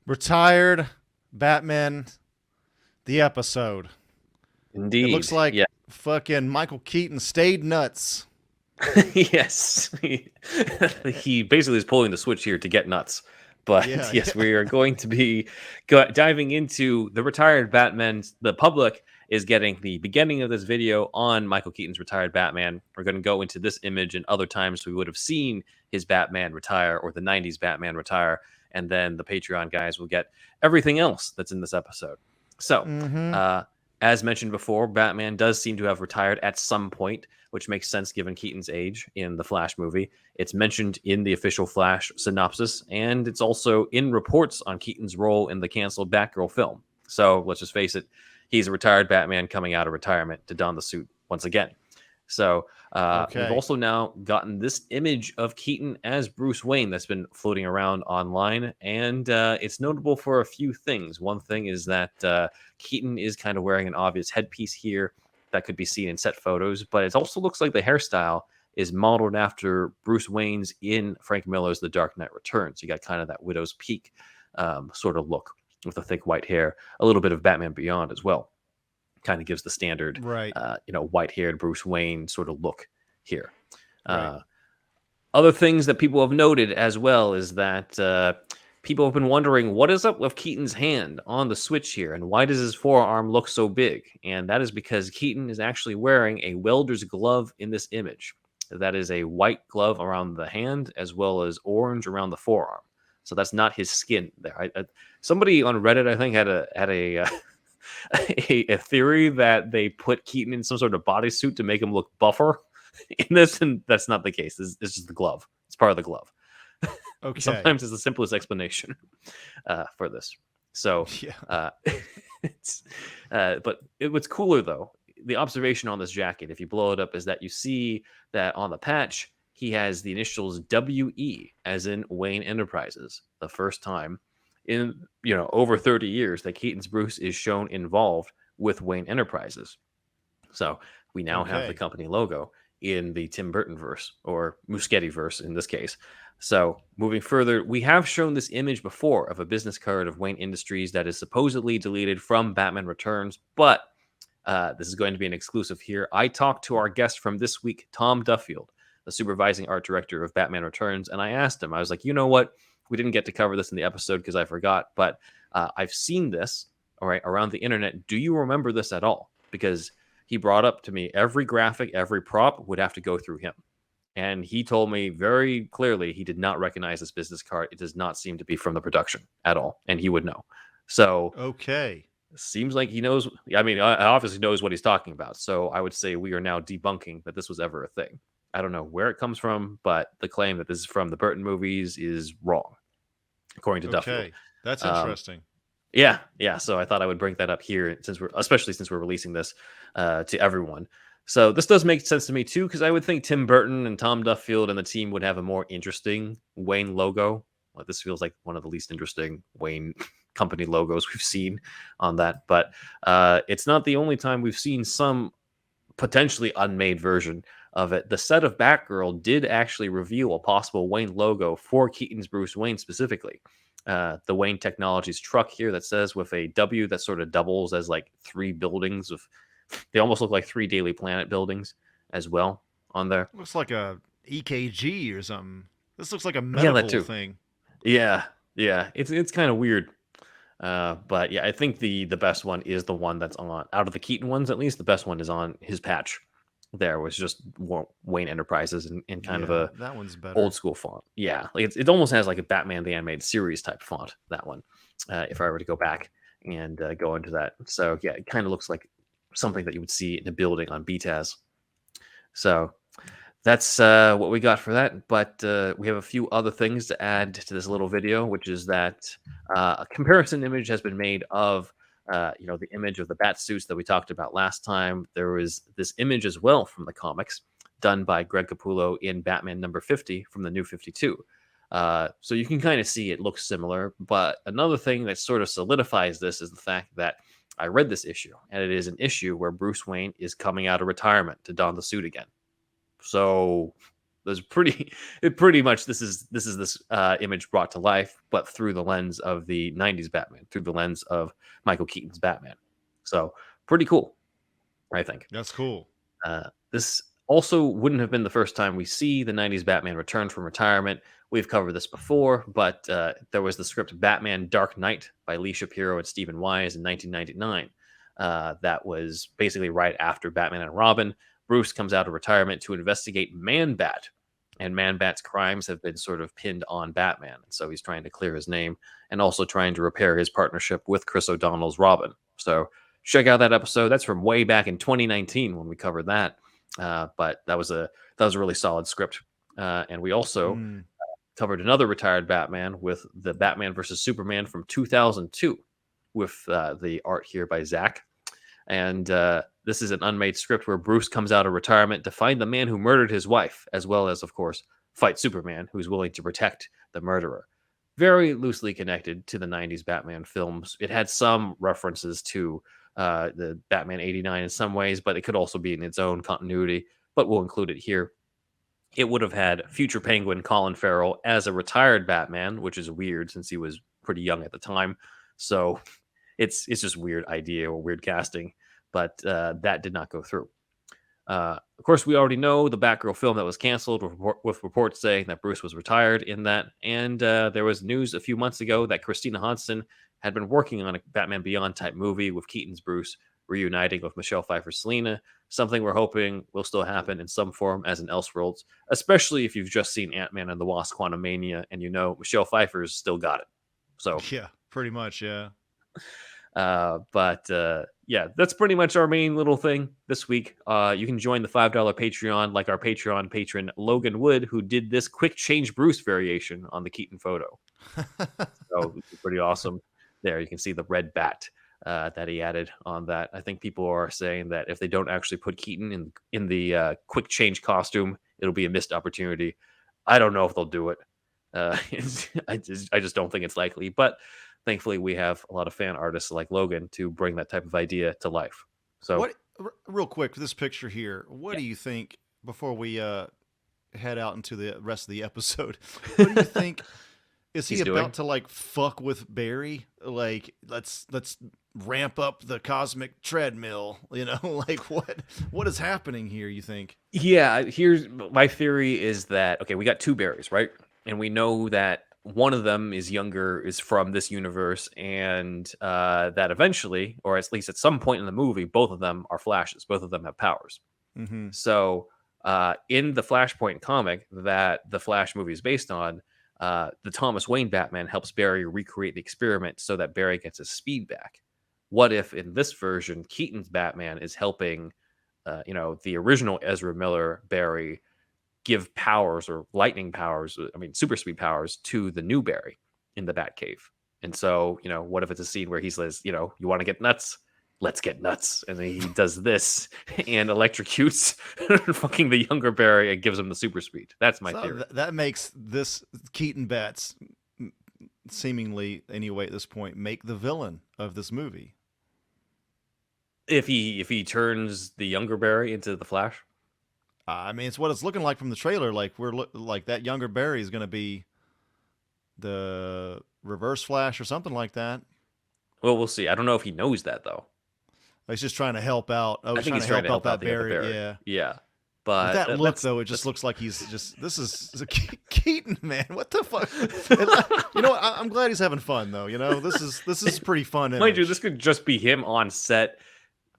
Retired Batman, the episode. It looks Indeed. like Yeah. fucking Michael Keaton stayed nuts. Yes. He basically is pulling the switch here to get nuts. But Yeah, yes, yeah. we are going to be diving into the retired Batman. The public is getting the beginning of this video on Michael Keaton's retired Batman. We're going to go into this image and other times we would have seen his Batman retire or the 90s Batman retire. And then the Patreon guys will get everything else that's in this episode. So, Mm-hmm. uh, as mentioned before, Batman does seem to have retired at some point, which makes sense given Keaton's age in the Flash movie. It's mentioned in the official Flash synopsis, and it's also in reports on Keaton's role in the canceled Batgirl film. So let's just face it, he's a retired Batman coming out of retirement to don the suit once again. So we've Okay. also now gotten this image of Keaton as Bruce Wayne that's been floating around online, and it's notable for a few things. One thing is that Keaton is kind of wearing an obvious headpiece here that could be seen in set photos, but it also looks like the hairstyle is modeled after Bruce Wayne's in Frank Miller's The Dark Knight Returns. You got kind of that widow's peak sort of look with the thick white hair, a little bit of Batman Beyond as well. Kind of gives the standard, Right. white-haired Bruce Wayne sort of look here. Right. Other things that people have noted as well is that people have been wondering what is up with Keaton's hand on the switch here and why does his forearm look so big? And that is because Keaton is actually wearing a welder's glove in this image. That is a white glove around the hand as well as orange around the forearm. So that's not his skin there. Somebody on Reddit, I think, had a a theory that they put Keaton in some sort of bodysuit to make him look buffer in this, and that's not the case. It's just the glove. It's part of the glove. Okay. Sometimes it's the simplest explanation for this. So, Yeah. it's but what's cooler though, the observation on this jacket, if you blow it up, is that you see that on the patch he has the initials WE, as in Wayne Enterprises. The first time in over 30 years that Keaton's Bruce is shown involved with Wayne Enterprises. So we now have the Okay. company logo in the Tim Burton verse or Muschietti verse in this case. So moving further, we have shown this image before of a business card of Wayne Industries that is supposedly deleted from Batman Returns, but this is going to be an exclusive here. I talked to our guest from this week, Tom Duffield, the supervising art director of Batman Returns, and I asked him, I was like, you know what? We didn't get to cover this in the episode because I forgot, but I've seen this, all right, around the internet. Do you remember this at all? Because he brought up to me every graphic, every prop would have to go through him. And he told me very clearly he did not recognize this business card. It does not seem to be from the production at all. And he would know. So Okay. seems like he knows. I mean, obviously knows what he's talking about. So I would say we are now debunking that this was ever a thing. I don't know where it comes from, but the claim that this is from the Burton movies is wrong, according to Duffield. Okay. That's Um, interesting. yeah. So I thought I would bring that up here, especially since we're releasing this to everyone. So this does make sense to me too, because I would think Tim Burton and Tom Duffield and the team would have a more interesting Wayne logo. Well, this feels like one of the least interesting Wayne company logos we've seen on that, but it's not the only time we've seen some potentially unmade version of it. The set of Batgirl did actually reveal a possible Wayne logo for Keaton's Bruce Wayne specifically. The Wayne Technologies truck here that says with a W that sort of doubles as like three buildings of, they almost look like three Daily Planet buildings as well on there. Looks like a EKG or something. This looks like a Yeah, that medical too. thing. Yeah. It's kind of weird. But yeah, I think the best one is the one that's on out of the Keaton ones, at least the best one is on his patch. There was just Wayne Enterprises in kind of Yeah, a that one's better. old school font. Yeah, like it almost has like a Batman the Animated Series type font. That one, if I were to go back and go into that, so yeah, it kind of looks like something that you would see in a building on BTAS. So that's what we got for that. But we have a few other things to add to this little video, which is that a comparison image has been made of the image of the bat suits that we talked about last time. There was this image as well from the comics done by Greg Capullo in Batman number 50 from the New 52. So you can kind of see it looks similar. But another thing that sort of solidifies this is the fact that I read this issue, and it is an issue where Bruce Wayne is coming out of retirement to don the suit again. So There's pretty much this image brought to life, but through the lens of the '90s Batman, through the lens of Michael Keaton's Batman. So pretty cool, I think. That's cool. This also wouldn't have been the first time we see the '90s Batman return from retirement. We've covered this before, but there was the script Batman Dark Knight by Lee Shapiro and Stephen Wise in 1999. That was basically right after Batman and Robin. Bruce comes out of retirement to investigate Man-Bat, and Man-Bat's crimes have been sort of pinned on Batman. And so he's trying to clear his name and also trying to repair his partnership with Chris O'Donnell's Robin. So check out that episode. That's from way back in 2019 when we covered that. But that was a really solid script. And we also covered another retired Batman with the Batman versus Superman from 2002 with the art here by Zach. And this is an unmade script where Bruce comes out of retirement to find the man who murdered his wife, as well as, of course, fight Superman, who's willing to protect the murderer. Very loosely connected to the 90s Batman films. It had some references to the Batman 89 in some ways, but it could also be in its own continuity, but we'll include it here. It would have had future Penguin Colin Farrell as a retired Batman, which is weird since he was pretty young at the time. So it's just weird idea or weird casting, but that did not go through. Of course, we already know the Batgirl film that was canceled with reports saying that Bruce was retired in that. And there was news a few months ago that Christina Hodson had been working on a Batman Beyond type movie with Keaton's Bruce reuniting with Michelle Pfeiffer's Selina, something we're hoping will still happen in some form as in Elseworlds, especially if you've just seen Ant-Man and the Wasp Quantumania and you know Michelle Pfeiffer's still got it. So yeah, pretty much, yeah. Yeah, that's pretty much our main little thing this week. You can join the $5 Patreon like our Patreon patron Logan Wood, who did this quick change Bruce variation on the Keaton photo. So it's pretty awesome. There you can see the red bat that he added on that. I think people are saying that if they don't actually put Keaton in the quick change costume, it'll be a missed opportunity. I don't know if they'll do it. I just don't think it's likely, but thankfully we have a lot of fan artists like Logan to bring that type of idea to life. So real quick, this picture here, what do you think before we head out into the rest of the episode? What do you think? Is he about to like fuck with Barry? Like let's ramp up the cosmic treadmill, you know? Like what is happening here, you think? Yeah, here's my theory is that okay, we got two Barrys, right? And we know that one of them is from this universe, and that eventually, or at least at some point in the movie, both of them are Flashes. Both of them have powers. Mm-hmm. So in the Flashpoint comic that the Flash movie is based on, the Thomas Wayne Batman helps Barry recreate the experiment so that Barry gets his speed back. What if in this version, Keaton's Batman is helping, the original Ezra Miller Barry give powers or lightning powers, super speed powers to the new Barry in the Batcave. And so, what if it's a scene where he says, you want to get nuts? Let's get nuts. And then he does this and electrocutes fucking the younger Barry and gives him the super speed. That's my theory. That makes this Keaton Bats seemingly, anyway, at this point, make the villain of this movie. If he turns the younger Barry into the Flash? It's what it's looking like from the trailer. Like like that younger Barry is going to be the Reverse Flash or something like that. Well, we'll see. I don't know if he knows that though. He's just trying to help out. I think he's trying to help out that Barry. Yeah. But with that look, though, it just looks like he's just. This is a Keaton, man. What the fuck? I'm glad he's having fun, though. This is pretty fun. Mind you, this could just be him on set,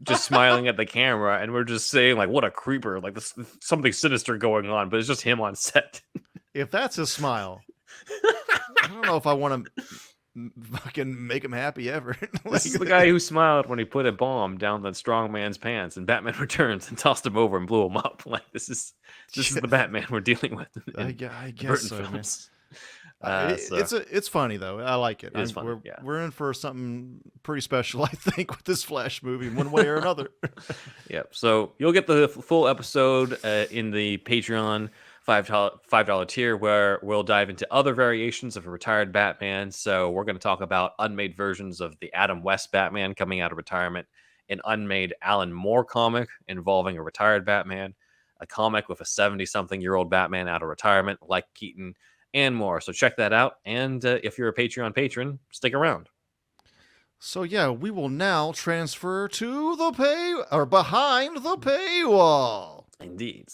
just smiling at the camera, and we're just saying like, "What a creeper!" Like this, something sinister going on, but it's just him on set. If that's his smile, I don't know if I want to fucking make him happy ever. This is the guy who smiled when he put a bomb down the strong man's pants and Batman Returns and tossed him over and blew him up. Like this is the Batman we're dealing with. I guess so, films. It's funny though. I like it. It's funny, we're in for something pretty special, I think, with this Flash movie, one way or another. Yep. So you'll get the full episode in the Patreon $5 tier, where we'll dive into other variations of a retired Batman. So we're going to talk about unmade versions of the Adam West Batman coming out of retirement, an unmade Alan Moore comic involving a retired Batman, a comic with a 70-something-year-old Batman out of retirement like Keaton, and more. So check that out. And if you're a Patreon patron, stick around. So yeah, we will now transfer to the behind the paywall. Indeed.